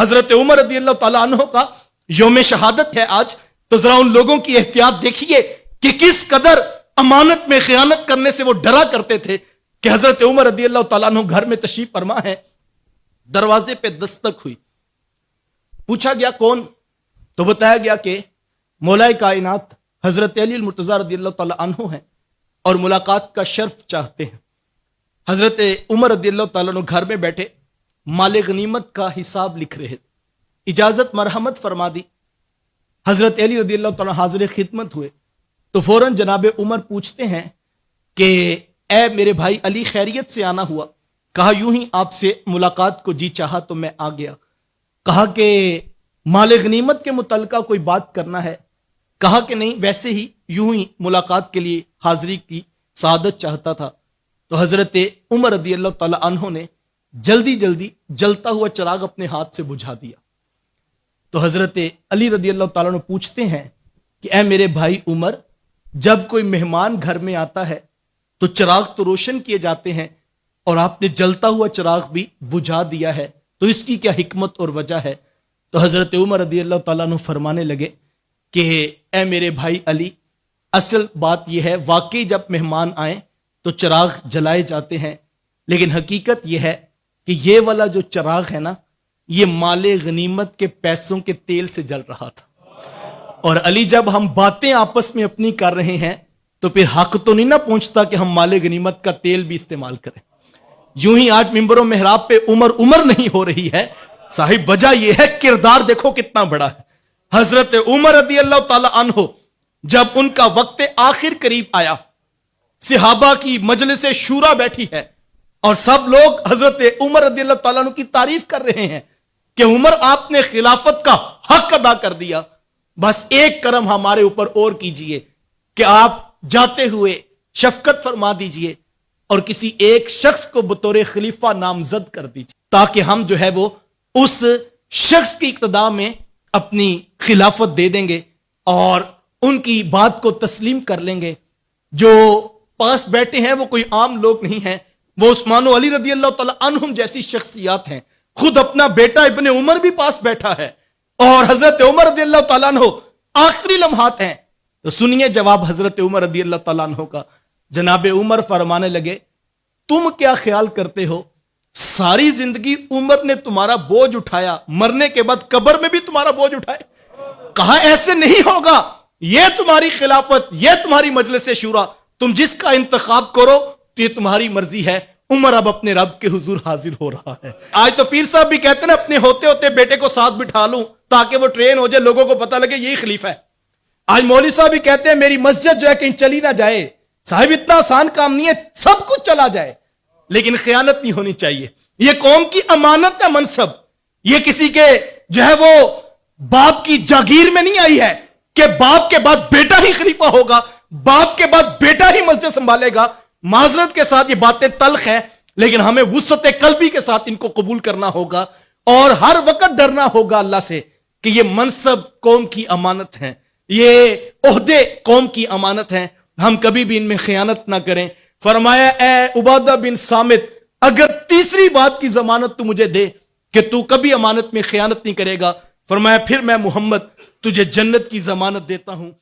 حضرت عمر رضی اللہ تعالیٰ عنہ کا یوم شہادت ہے آج، تو ذرا ان لوگوں کی احتیاط دیکھیے کہ کس قدر امانت میں خیانت کرنے سے وہ ڈرا کرتے تھے کہ حضرت عمر رضی اللہ تعالیٰ عنہ گھر میں تشریف فرما ہے، دروازے پہ دستک ہوئی، پوچھا گیا کون؟ تو بتایا گیا کہ مولا کائنات حضرت علی المرتضیٰ رضی اللہ تعالیٰ عنہ ہیں اور ملاقات کا شرف چاہتے ہیں۔ حضرت عمر رضی اللہ تعالیٰ عنہ گھر میں بیٹھے مال غنیمت کا حساب لکھ رہے، اجازت مرحمت فرما دی۔ حضرت علی رضی اللہ تعالیٰ حاضر خدمت ہوئے تو فوراً جناب عمر پوچھتے ہیں کہ اے میرے بھائی علی، خیریت سے آنا ہوا؟ کہا یوں ہی آپ سے ملاقات کو جی چاہا تو میں آ گیا۔ کہا کہ مال غنیمت کے متعلقہ کوئی بات کرنا ہے؟ کہا کہ نہیں، ویسے ہی یوں ہی ملاقات کے لیے حاضری کی سعادت چاہتا تھا۔ تو حضرت عمر رضی اللہ تعالیٰ عنہ نے جلدی جلدی جلتا ہوا چراغ اپنے ہاتھ سے بجھا دیا۔ تو حضرت علی رضی اللہ تعالیٰ عنہ پوچھتے ہیں کہ اے میرے بھائی عمر، جب کوئی مہمان گھر میں آتا ہے تو چراغ تو روشن کیے جاتے ہیں اور آپ نے جلتا ہوا چراغ بھی بجھا دیا ہے، تو اس کی کیا حکمت اور وجہ ہے؟ تو حضرت عمر رضی اللہ تعالیٰ عنہ فرمانے لگے کہ اے میرے بھائی علی، اصل بات یہ ہے، واقعی جب مہمان آئیں تو چراغ جلائے جاتے ہیں، لیکن حقیقت یہ ہے کہ یہ والا جو چراغ ہے نا، یہ مال غنیمت کے پیسوں کے تیل سے جل رہا تھا۔ اور علی، جب ہم باتیں آپس میں اپنی کر رہے ہیں تو پھر حق تو نہیں نہ پہنچتا کہ ہم مال غنیمت کا تیل بھی استعمال کریں۔ یوں ہی آج ممبر و محراب پہ عمر نہیں ہو رہی ہے صاحب، وجہ یہ ہے کردار دیکھو کتنا بڑا ہے۔ حضرت عمر رضی اللہ تعالی عنہ جب ان کا وقت آخر قریب آیا، صحابہ کی مجلس شورا بیٹھی ہے اور سب لوگ حضرت عمر رضی اللہ تعالیٰ عنہ کی تعریف کر رہے ہیں کہ عمر، آپ نے خلافت کا حق ادا کر دیا، بس ایک کرم ہمارے اوپر اور کیجئے کہ آپ جاتے ہوئے شفقت فرما دیجئے اور کسی ایک شخص کو بطور خلیفہ نامزد کر دیجئے، تاکہ ہم جو ہے وہ اس شخص کی اقتداء میں اپنی خلافت دے دیں گے اور ان کی بات کو تسلیم کر لیں گے۔ جو پاس بیٹھے ہیں وہ کوئی عام لوگ نہیں ہیں، وہ عثمان و علی رضی اللہ تعالیٰ عنہم جیسی شخصیات ہیں۔ خود اپنا بیٹا ابن عمر بھی پاس بیٹھا ہے اور حضرت عمر رضی اللہ تعالیٰ عنہ آخری لمحات ہیں۔ تو سنیے جواب حضرت عمر رضی اللہ تعالیٰ عنہ کا۔ جناب عمر فرمانے لگے، تم کیا خیال کرتے ہو ساری زندگی عمر نے تمہارا بوجھ اٹھایا، مرنے کے بعد قبر میں بھی تمہارا بوجھ اٹھائے؟ کہا ایسے نہیں ہوگا، یہ تمہاری خلافت، یہ تمہاری مجلس شورا، تم جس کا انتخاب کرو تو یہ تمہاری مرضی ہے۔ عمر اب اپنے رب کے حضور حاضر ہو رہا ہے۔ آج تو پیر صاحب بھی کہتے ہیں اپنے ہوتے ہوتے بیٹے کو ساتھ بٹھا لوں تاکہ وہ ٹرین ہو جائے، لوگوں کو پتہ لگے یہی خلیفہ ہے۔ آج مولوی صاحب بھی کہتے ہیں میری مسجد جو ہے کہیں چلی نہ جائے۔ صاحب اتنا آسان کام نہیں ہے، سب کچھ چلا جائے لیکن خیانت نہیں ہونی چاہیے۔ یہ قوم کی امانت کا منصب، یہ کسی کے جو ہے وہ باپ کی جاگیر میں نہیں آئی ہے کہ باپ کے بعد بیٹا ہی خلیفہ ہوگا، باپ کے بعد بیٹا ہی مسجد سنبھالے گا۔ معذرت کے ساتھ یہ باتیں تلخ ہیں لیکن ہمیں وسعت قلبی کے ساتھ ان کو قبول کرنا ہوگا اور ہر وقت ڈرنا ہوگا اللہ سے کہ یہ منصب قوم کی امانت ہیں، یہ عہدے قوم کی امانت ہیں، ہم کبھی بھی ان میں خیانت نہ کریں۔ فرمایا اے عبادہ بن صامت، اگر تیسری بات کی ضمانت تو مجھے دے کہ تو کبھی امانت میں خیانت نہیں کرے گا، فرمایا پھر میں محمد تجھے جنت کی ضمانت دیتا ہوں۔